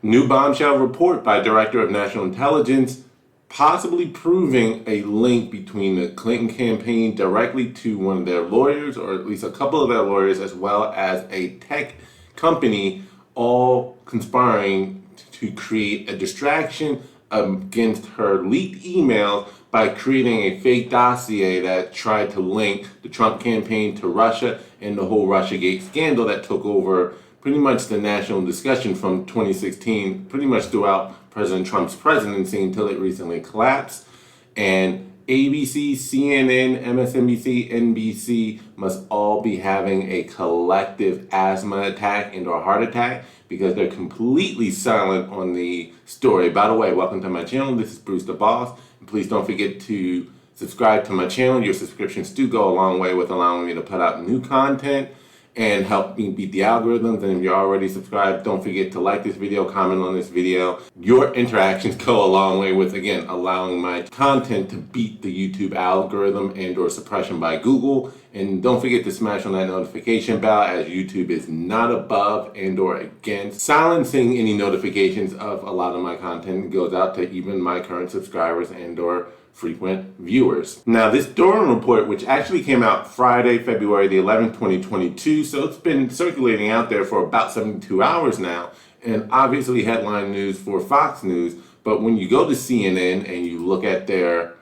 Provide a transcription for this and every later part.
New bombshell report by Director of National Intelligence possibly proving a link between the Clinton campaign directly to one of their lawyers, or at least a couple of their lawyers, as well as a tech company, all conspiring to create a distraction against her leaked emails by creating a fake dossier that tried to link the Trump campaign to Russia and the whole Russiagate scandal that took over pretty much the national discussion from 2016, pretty much throughout President Trump's presidency until it recently collapsed. And ABC, CNN, MSNBC, NBC must all be having a collective asthma attack and or heart attack because they're completely silent on the story. By the way, welcome to my channel. This is Bruce the Boss. And please don't forget to subscribe to my channel. Your subscriptions do go a long way with allowing me to put out new content and help me beat the algorithms. And if you're already subscribed, don't forget to like this video, comment on this video. Your interactions go a long way with, again, allowing my content to beat the YouTube algorithm and or suppression by Google. And don't forget to smash on that notification bell, as YouTube is not above and or against silencing any notifications of a lot of my content. It goes out to even my current subscribers and or frequent viewers. Now, this Durham Report, which actually came out Friday, February the 11th, 2022, so it's been circulating out there for about 72 hours now, and obviously headline news for Fox News. But when you go to CNN and you look at their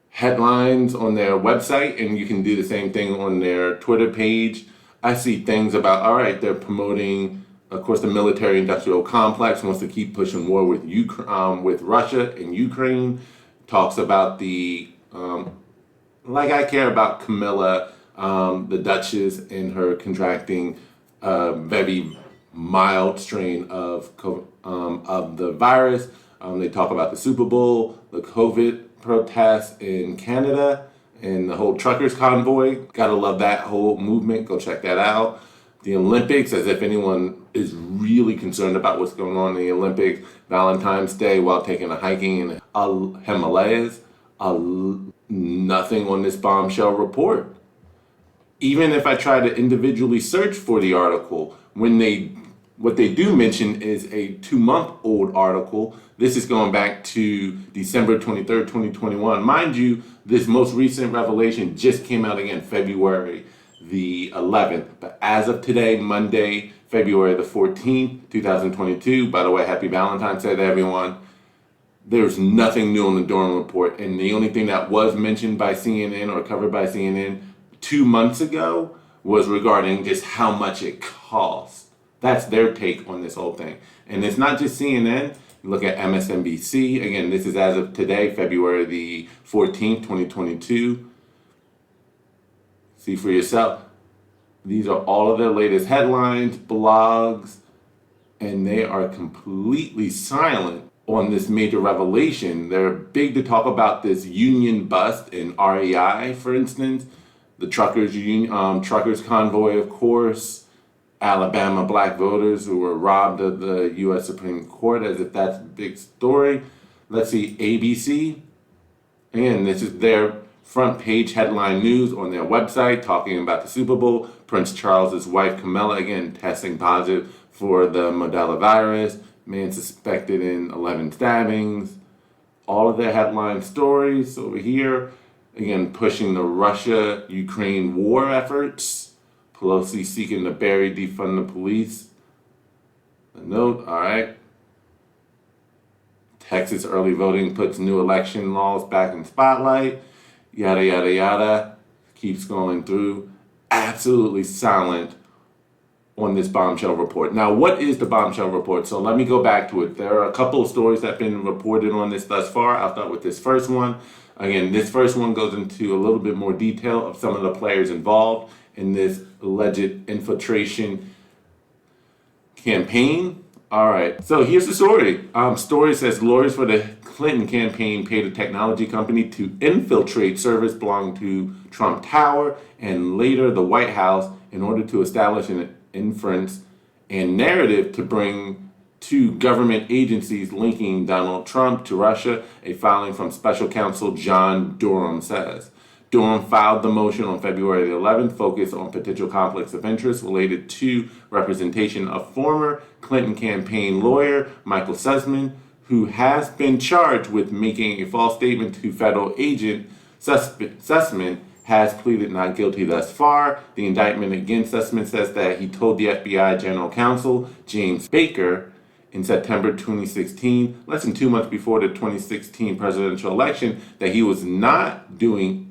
headlines on their website, and you can do the same thing on their Twitter page, I see things about, all right, they're promoting, of course, the military-industrial complex wants to keep pushing war with with Russia and Ukraine. Talks about the, like I care about Camilla, the Duchess, and her contracting a very mild strain of the virus. They talk about the Super Bowl, the COVID protests in Canada, and the whole truckers convoy. Gotta love that whole movement. Go check that out. The Olympics, as if anyone is really concerned about what's going on in the Olympics. Valentine's Day while taking a hiking in the Himalayas. Nothing on this bombshell report. Even if I try to individually search for the article, what they do mention is a 2-month-old article. This is going back to December 23rd, 2021. Mind you, this most recent revelation just came out again February the 11th. But as of today, Monday, February the 14th, 2022, by the way, happy Valentine's Day to everyone, there's nothing new on the Durham Report. And the only thing that was mentioned by CNN or covered by CNN 2 months ago was regarding just how much it costs. That's their take on this whole thing. And it's not just CNN. You look at MSNBC. Again, this is as of today, February the 14th, 2022. See for yourself. These are all of their latest headlines, blogs, and they are completely silent on this major revelation. They're big to talk about this union bust in REI, for instance, the truckers convoy, of course, Alabama black voters who were robbed of the U.S. Supreme Court, as if that's a big story. Let's see, ABC. Again, this is their front page headline news on their website talking about the Super Bowl. Prince Charles's wife Camilla, again, testing positive for the Modella virus. Man suspected in 11 stabbings. All of their headline stories over here. Again, pushing the Russia-Ukraine war efforts. Pelosi seeking to bury, defund the police. A note, all right. Texas early voting puts new election laws back in spotlight. Yada, yada, yada. Keeps going through. Absolutely silent on this bombshell report. Now, what is the bombshell report? So let me go back to it. There are a couple of stories that have been reported on this thus far. I'll start with this first one. Again, this first one goes into a little bit more detail of some of the players involved in this alleged infiltration campaign. All right, so here's the story. Story says lawyers for the Clinton campaign paid a technology company to infiltrate servers belonging to Trump Tower and later the White House in order to establish an inference and narrative to bring to government agencies linking Donald Trump to Russia, a filing from special counsel John Durham says. Durham filed the motion on February 11th, focused on potential conflicts of interest related to representation of former Clinton campaign lawyer Michael Sussmann, who has been charged with making a false statement to federal agent. Sussmann has pleaded not guilty thus far. The indictment against Sussmann says that he told the FBI General Counsel, James Baker, in September 2016, less than 2 months before the 2016 presidential election, that he was not doing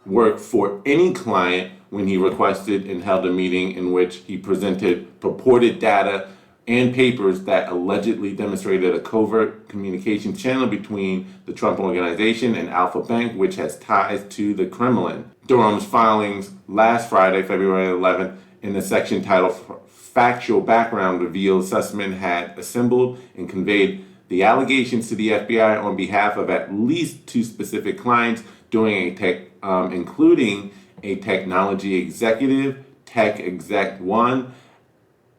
work for any client when he requested and held a meeting in which he presented purported data and papers that allegedly demonstrated a covert communication channel between the Trump Organization and Alpha Bank, which has ties to the Kremlin. Durham's filings last Friday, February 11th, in the section titled Factual Background revealed Sussmann had assembled and conveyed the allegations to the FBI on behalf of at least 2 specific clients, including a technology executive, Tech Exec 1,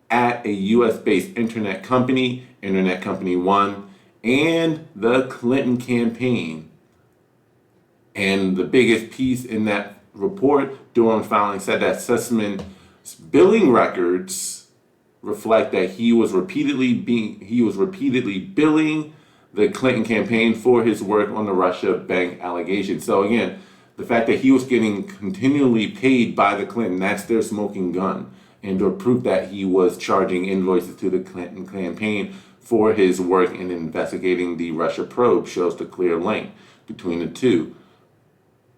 at a US-based internet company, Internet Company 1, and the Clinton campaign. And the biggest piece in that report, Durham's filing said that Sussman's billing records reflect that he was repeatedly billing the Clinton campaign for his work on the Russia bank allegation. So again, the fact that he was getting continually paid by the Clinton, that's their smoking gun, and or proof that he was charging invoices to the Clinton campaign for his work in investigating the Russia probe shows the clear link between the two.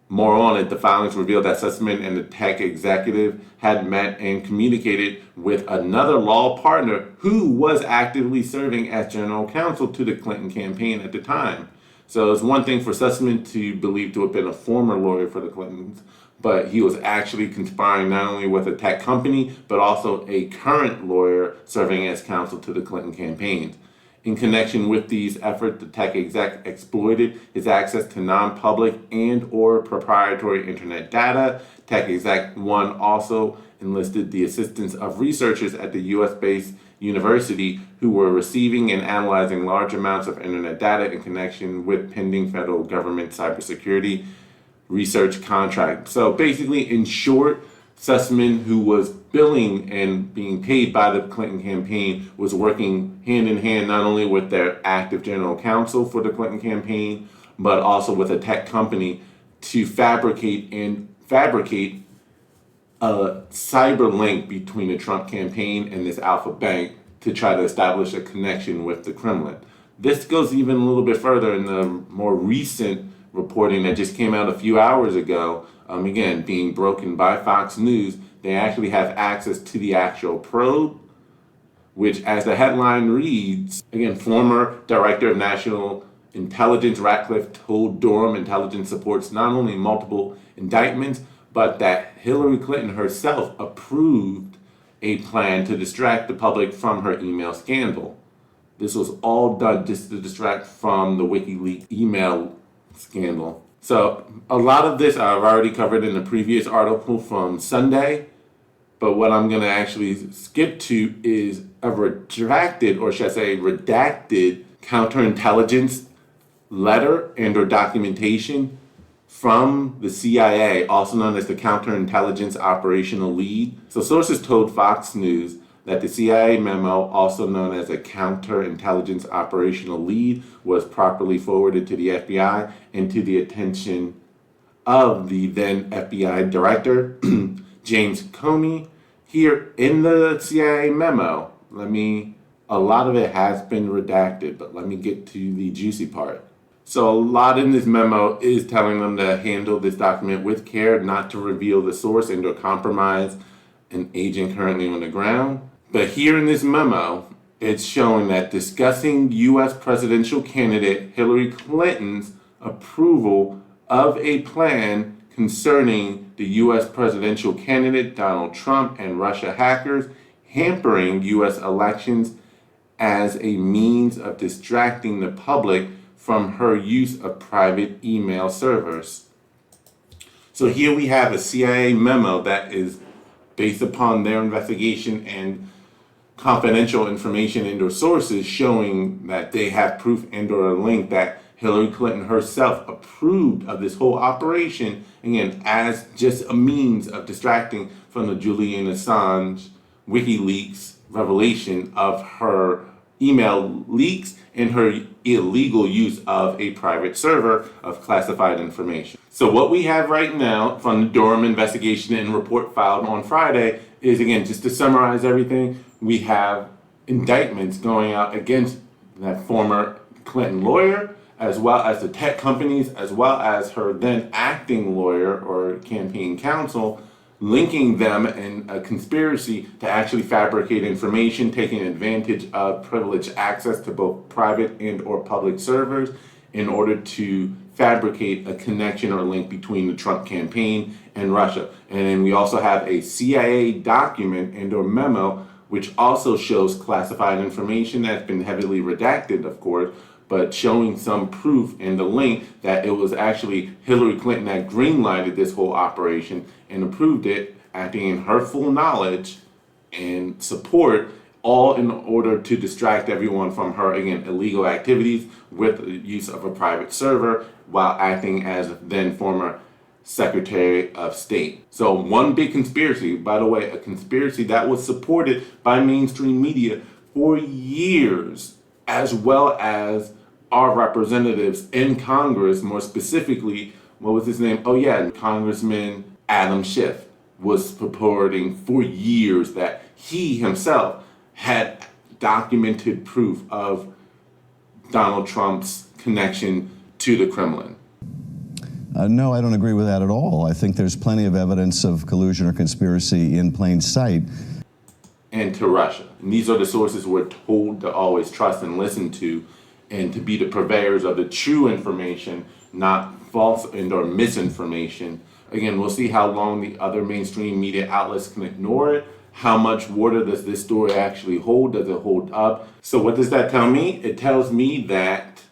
More on it, the filings revealed that Sussmann and the tech executive had met and communicated with another law partner who was actively serving as general counsel to the Clinton campaign at the time. So it's one thing for Sussmann to believe to have been a former lawyer for the Clintons, but he was actually conspiring not only with a tech company, but also a current lawyer serving as counsel to the Clinton campaigns. In connection with these efforts, the tech exec exploited his access to non-public and or proprietary internet data. Tech Exec 1 also enlisted the assistance of researchers at the US-based university who were receiving and analyzing large amounts of internet data in connection with pending federal government cybersecurity research contract. So basically, in short, Sussmann, who was billing and being paid by the Clinton campaign, was working hand in hand not only with their active general counsel for the Clinton campaign, but also with a tech company to fabricate a cyber link between the Trump campaign and this Alpha Bank to try to establish a connection with the Kremlin. This goes even a little bit further in the more recent reporting that just came out a few hours ago. Again, being broken by Fox News, they actually have access to the actual probe, which, as the headline reads, again, former Director of National Intelligence Ratcliffe told Durham intelligence supports not only multiple indictments, but that Hilary Clinton herself approved a plan to distract the public from her email scandal. This was all done just to distract from the WikiLeaks email scandal. So a lot of this I've already covered in the previous article from Sunday, but what I'm going to actually skip to is a redacted counterintelligence letter and or documentation from the CIA, also known as the Counterintelligence Operational Lead. So sources told Fox News that the CIA memo, also known as a Counterintelligence Operational Lead, was properly forwarded to the FBI and to the attention of the then FBI Director, James Comey. Here in the CIA memo, a lot of it has been redacted, but let me get to the juicy part. So a lot in this memo is telling them to handle this document with care, not to reveal the source and or compromise an agent currently on the ground. But here in this memo, it's showing that discussing U.S. presidential candidate Hilary Clinton's approval of a plan concerning the U.S. presidential candidate Donald Trump and Russia hackers hampering U.S. elections as a means of distracting the public from her use of private email servers. So here we have a CIA memo that is based upon their investigation and confidential information and or sources showing that they have proof and or a link that Hilary Clinton herself approved of this whole operation, again, as just a means of distracting from the Julian Assange WikiLeaks revelation of her email leaks and her illegal use of a private server of classified information. So what we have right now from the Durham investigation and report filed on Friday is, again, just to summarize everything, we have indictments going out against that former Clinton lawyer, as well as the tech companies, as well as her then acting lawyer or campaign counsel, linking them in a conspiracy to actually fabricate information, taking advantage of privileged access to both private and or public servers in order to fabricate a connection or link between the Trump campaign and Russia. And then we also have a CIA document and or memo which also shows classified information that's been heavily redacted, of course, but showing some proof in the link that it was actually Hilary Clinton that greenlighted this whole operation and approved it, acting in her full knowledge and support, all in order to distract everyone from her, again, illegal activities with the use of a private server while acting as then former Secretary of State. So one big conspiracy, by the way, a conspiracy that was supported by mainstream media for years, as well as our representatives in Congress, more specifically, what was his name? Oh yeah, Congressman Adam Schiff was purporting for years that he himself had documented proof of Donald Trump's connection to the Kremlin. No, I don't agree with that at all. I think there's plenty of evidence of collusion or conspiracy in plain sight. And to Russia. And these are the sources we're told to always trust and listen to, and to be the purveyors of the true information, not false and or misinformation. Again, we'll see how long the other mainstream media outlets can ignore it. How much water does this story actually hold? Does it hold up? So what does that tell me? It tells me that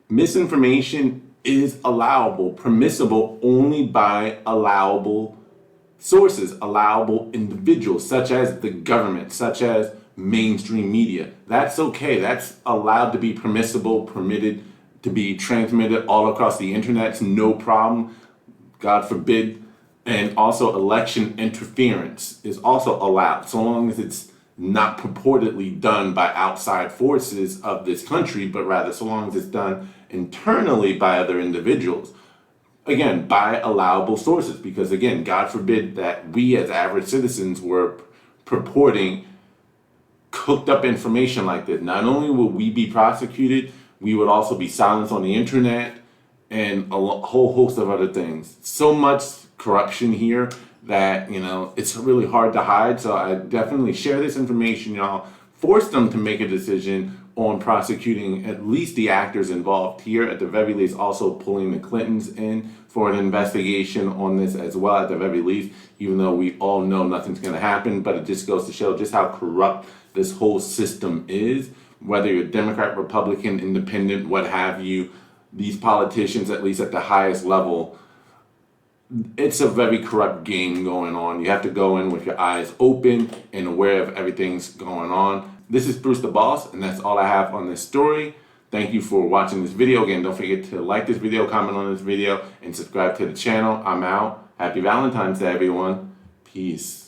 misinformation is allowable, permissible only by allowable sources, allowable individuals, such as the government, such as mainstream media. That's okay. That's allowed to be permissible, permitted to be transmitted all across the internet. It's no problem. God forbid. And also election interference is also allowed, so long as it's not purportedly done by outside forces of this country, but rather so long as it's done internally by other individuals. Again, by allowable sources, because again, God forbid that we as average citizens were purporting cooked up information like this. Not only will we be prosecuted, we would also be silenced on the internet and a whole host of other things. So much corruption here that, it's really hard to hide. So I definitely share this information, y'all. Force them to make a decision on prosecuting at least the actors involved here. At the very least, also pulling the Clintons in for an investigation on this as well, at the very least, even though we all know nothing's going to happen. But it just goes to show just how corrupt this whole system is. Whether you're Democrat, Republican, Independent, what have you, these politicians, at least at the highest level, it's a very corrupt game going on. You have to go in with your eyes open and aware of everything's going on. This is Bruce the Boss, and that's all I have on this story. Thank you for watching this video. Again, don't forget to like this video, comment on this video, and subscribe to the channel. I'm out. Happy Valentine's Day, everyone. Peace.